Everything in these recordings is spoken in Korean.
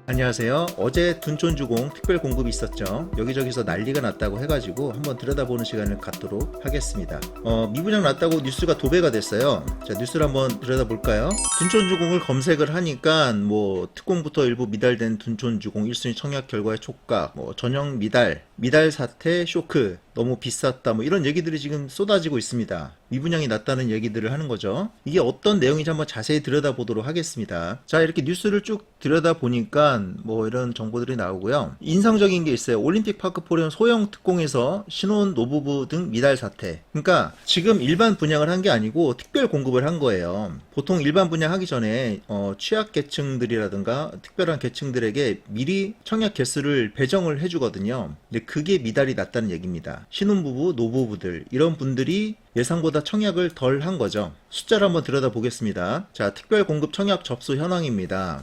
안녕하세요. 어제 둔촌주공 특별 공급이 있었죠. 여기저기서 난리가 났다고 해가지고 한번 들여다보는 시간을 갖도록 하겠습니다. 미분양 났다고 뉴스가 도배가 됐어요. 자, 뉴스를 한번 들여다볼까요? 둔촌주공을 검색을 하니까 뭐 특공부터 일부 미달된 둔촌주공 1순위 청약 결과의 촉각, 뭐 전형 미달 사태 쇼크, 너무 비쌌다, 뭐 이런 얘기들이 지금 쏟아지고 있습니다. 미분양이 났다는 얘기들을 하는 거죠. 이게 어떤 내용인지 한번 자세히 들여다보도록 하겠습니다. 자, 이렇게 뉴스를 쭉 들여다보니까 뭐 이런 정보들이 나오고요. 인상적인 게 있어요. 올림픽 파크 포럼 소형 특공에서 신혼 노부부 등 미달 사태. 그러니까 지금 일반 분양을 한 게 아니고 특별 공급을 한 거예요. 보통 일반 분양하기 전에 취약 계층들이라든가 특별한 계층들에게 미리 청약 개수를 배정을 해주거든요. 근데 그게 미달이 났다는 얘기입니다. 신혼부부, 노부부들 이런 분들이 예상보다 청약을 덜 한 거죠. 숫자를 한번 들여다 보겠습니다. 자, 특별 공급 청약 접수 현황입니다.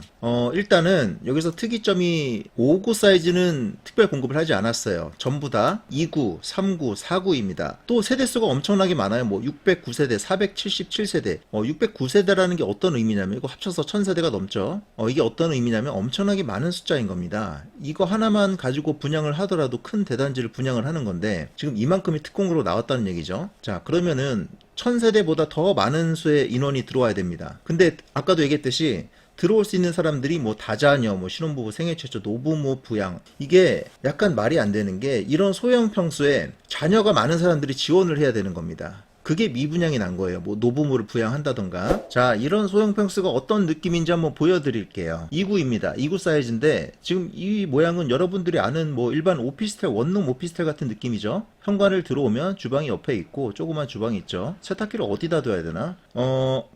일단은 여기서 특이점이 5구 사이즈는 특별 공급을 하지 않았어요. 전부 다 2구, 3구, 4구입니다. 또 세대수가 엄청나게 많아요. 뭐 609세대, 477세대. 609세대라는 게 어떤 의미냐면 이거 합쳐서 1000세대가 넘죠. 이게 어떤 의미냐면 엄청나게 많은 숫자인 겁니다. 이거 하나만 가지고 분양을 하더라도 큰 대단지를 분양을 하는 건데 지금 이만큼이 특공으로 나왔다는 얘기죠. 자, 그러면은 1000세대보다 더 많은 수의 인원이 들어와야 됩니다. 근데 아까도 얘기했듯이 들어올 수 있는 사람들이 뭐 다자녀, 뭐 신혼부부 생애 최초, 노부모 부양, 이게 약간 말이 안 되는 게 이런 소형 평수에 자녀가 많은 사람들이 지원을 해야 되는 겁니다. 그게 미분양이 난 거예요. 뭐 노부모를 부양한다던가. 자, 이런 소형 평수가 어떤 느낌인지 한번 보여드릴게요. 2구입니다. 2구 사이즈인데 지금 이 모양은 여러분들이 아는 뭐 일반 오피스텔, 원룸 오피스텔 같은 느낌이죠. 현관을 들어오면 주방이 옆에 있고 조그만 주방이 있죠. 세탁기를 어디다 둬야 되나?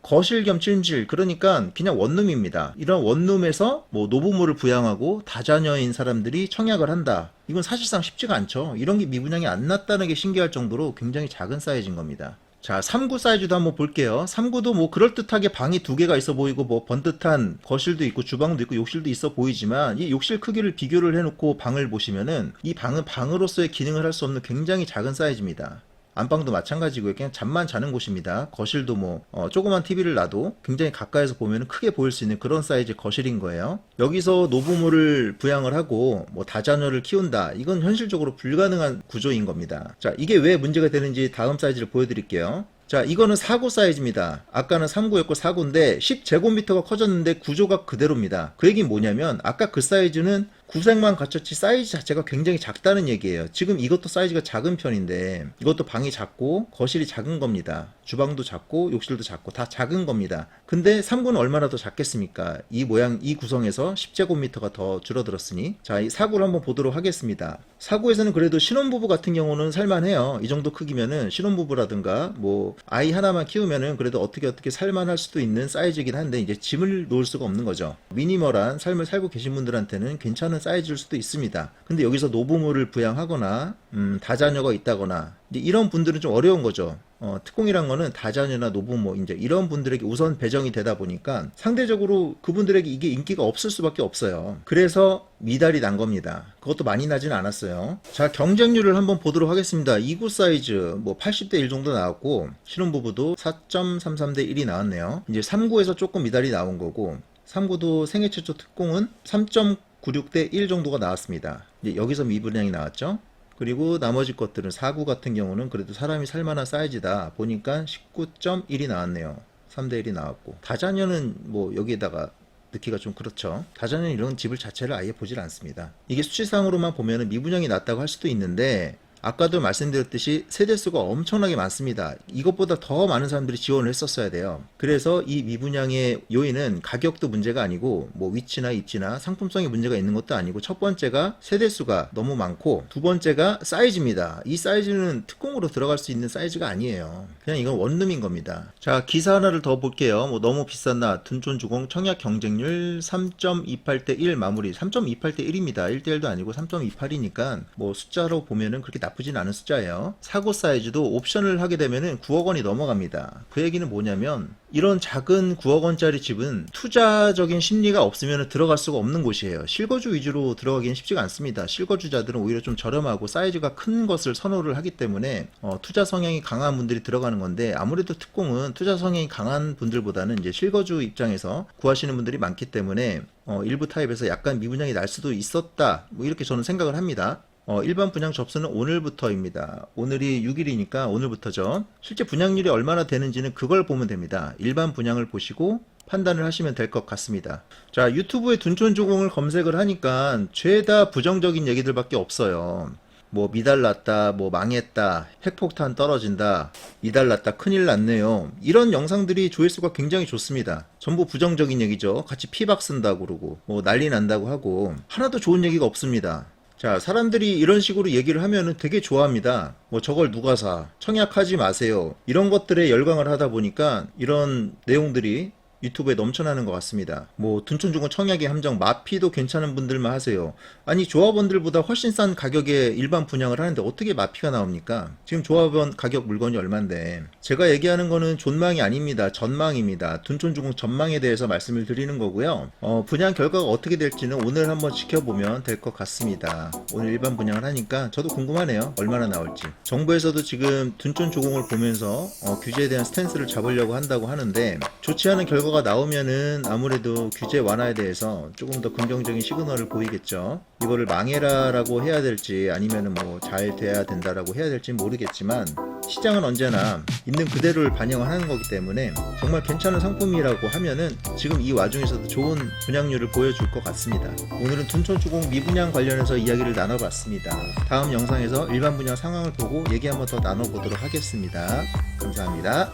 거실 겸 침실, 그러니까 그냥 원룸입니다. 이런 원룸에서 뭐 노부모를 부양하고 다자녀인 사람들이 청약을 한다. 이건 사실상 쉽지가 않죠. 이런 게 미분양이 안 났다는 게 신기할 정도로 굉장히 작은 사이즈인 겁니다. 자, 3구 사이즈도 한번 볼게요. 3구도 뭐 그럴듯하게 방이 두 개가 있어 보이고 뭐 번듯한 거실도 있고 주방도 있고 욕실도 있어 보이지만 이 욕실 크기를 비교를 해놓고 방을 보시면은 이 방은 방으로서의 기능을 할 수 없는 굉장히 작은 사이즈입니다. 안방도 마찬가지고요. 그냥 잠만 자는 곳입니다. 거실도 뭐 조그만 TV를 놔도 굉장히 가까이서 보면 크게 보일 수 있는 그런 사이즈의 거실인 거예요. 여기서 노부모를 부양을 하고 뭐 다자녀를 키운다. 이건 현실적으로 불가능한 구조인 겁니다. 자, 이게 왜 문제가 되는지 다음 사이즈를 보여드릴게요. 자, 이거는 4구 사이즈입니다. 아까는 3구였고 4구인데 10제곱미터가 커졌는데 구조가 그대로입니다. 그 얘기는 뭐냐면 아까 그 사이즈는 구색만 갖췄지 사이즈 자체가 굉장히 작다는 얘기예요. 지금 이것도 사이즈가 작은 편인데 이것도 방이 작고 거실이 작은 겁니다. 주방도 작고 욕실도 작고 다 작은 겁니다. 근데 3구는 얼마나 더 작겠습니까? 이 모양, 이 구성에서 10제곱미터가 더 줄어들었으니. 자, 이 4구를 한번 보도록 하겠습니다. 4구에서는 그래도 신혼부부 같은 경우는 살만해요. 이 정도 크기면은 신혼부부라든가 뭐 아이 하나만 키우면은 그래도 어떻게 살만할 수도 있는 사이즈이긴 한데 이제 짐을 놓을 수가 없는 거죠. 미니멀한 삶을 살고 계신 분들한테는 괜찮은 사이즈일 수도 있습니다. 근데 여기서 노부모를 부양하거나 다자녀가 있다거나 이런 분들은 좀 어려운 거죠. 특공이란 거는 다자녀나 노부모 이제 이런 분들에게 우선 배정이 되다 보니까 상대적으로 그분들에게 이게 인기가 없을 수밖에 없어요. 그래서 미달이 난 겁니다. 그것도 많이 나진 않았어요. 자, 경쟁률을 한번 보도록 하겠습니다. 2구 사이즈 뭐 80대 1 정도 나왔고 신혼부부도 4.33대 1이 나왔네요. 이제 3구에서 조금 미달이 나온 거고 3구도 생애 최초 특공은 3.96대 1 정도가 나왔습니다. 이제 여기서 미분양이 나왔죠. 그리고 나머지 것들은 4구 같은 경우는 그래도 사람이 살만한 사이즈다 보니까 19.1이 나왔네요. 3대 1이 나왔고 다자녀는 뭐 여기에다가 넣기가 좀 그렇죠. 다자녀는 이런 집을 자체를 아예 보질 않습니다. 이게 수치상으로만 보면 미분양이 났다고 할 수도 있는데 아까도 말씀드렸듯이 세대수가 엄청나게 많습니다. 이것보다 더 많은 사람들이 지원을 했었어야 돼요. 그래서 이 미분양의 요인은 가격도 문제가 아니고 뭐 위치나 입지나 상품성에 문제가 있는 것도 아니고 첫 번째가 세대수가 너무 많고 두 번째가 사이즈입니다. 이 사이즈는 특공으로 들어갈 수 있는 사이즈가 아니에요. 그냥 이건 원룸인 겁니다. 자, 기사 하나를 더 볼게요. 뭐 너무 비쌌나 둔촌주공 청약 경쟁률 3.28대 1 마무리. 3.28대 1입니다. 1대 1도 아니고 3.28이니까 뭐 숫자로 보면은 그렇게 나쁘진 않은 숫자예요. 사고 사이즈도 옵션을 하게 되면은 9억 원이 넘어갑니다. 그 얘기는 뭐냐면 이런 작은 9억 원짜리 집은 투자적인 심리가 없으면 들어갈 수가 없는 곳이에요. 실거주 위주로 들어가기는 쉽지가 않습니다. 실거주자들은 오히려 좀 저렴하고 사이즈가 큰 것을 선호를 하기 때문에 투자 성향이 강한 분들이 들어가는 건데, 아무래도 특공은 투자 성향이 강한 분들보다는 이제 실거주 입장에서 구하시는 분들이 많기 때문에 일부 타입에서 약간 미분양이 날 수도 있었다, 뭐 이렇게 저는 생각을 합니다. 일반 분양 접수는 오늘부터입니다. 오늘이 6일이니까 오늘부터죠. 실제 분양률이 얼마나 되는지는 그걸 보면 됩니다. 일반 분양을 보시고 판단을 하시면 될 것 같습니다. 자, 유튜브에 둔촌주공을 검색을 하니까 죄다 부정적인 얘기들밖에 없어요. 뭐 미달났다, 뭐 망했다, 핵폭탄 떨어진다, 이달났다, 큰일 났네요. 이런 영상들이 조회수가 굉장히 좋습니다. 전부 부정적인 얘기죠. 같이 피박 쓴다고 그러고 뭐 난리 난다고 하고 하나도 좋은 얘기가 없습니다. 자, 사람들이 이런 식으로 얘기를 하면은 되게 좋아합니다. 뭐 저걸 누가 사, 청약하지 마세요, 이런 것들에 열광을 하다 보니까 이런 내용들이 유튜브에 넘쳐나는 것 같습니다. 뭐 둔촌주공 청약의 함정, 마피도 괜찮은 분들만 하세요. 아니, 조합원들보다 훨씬 싼 가격에 일반 분양을 하는데 어떻게 마피가 나옵니까? 지금 조합원 가격 물건이 얼만데. 제가 얘기하는 거는 존망이 아닙니다. 전망입니다. 둔촌주공 전망에 대해서 말씀을 드리는 거고요. 분양 결과가 어떻게 될지는 오늘 한번 지켜보면 될 것 같습니다. 오늘 일반 분양을 하니까 저도 궁금하네요. 얼마나 나올지. 정부에서도 지금 둔촌주공을 보면서 규제에 대한 스탠스를 잡으려고 한다고 하는데, 좋지 않은 결과가 나오면은 아무래도 규제 완화에 대해서 조금 더 긍정적인 시그널을 보이겠죠. 이거를 망해라라고 해야 될지 아니면은 뭐 잘 돼야 된다라고 해야 될지 모르겠지만, 시장은 언제나 있는 그대로를 반영을 하는 거기 때문에 정말 괜찮은 상품이라고 하면은 지금 이 와중에서도 좋은 분양률을 보여줄 것 같습니다. 오늘은 둔촌주공 미분양 관련해서 이야기를 나눠봤습니다. 다음 영상에서 일반 분양 상황을 보고 얘기 한번 더 나눠보도록 하겠습니다. 감사합니다.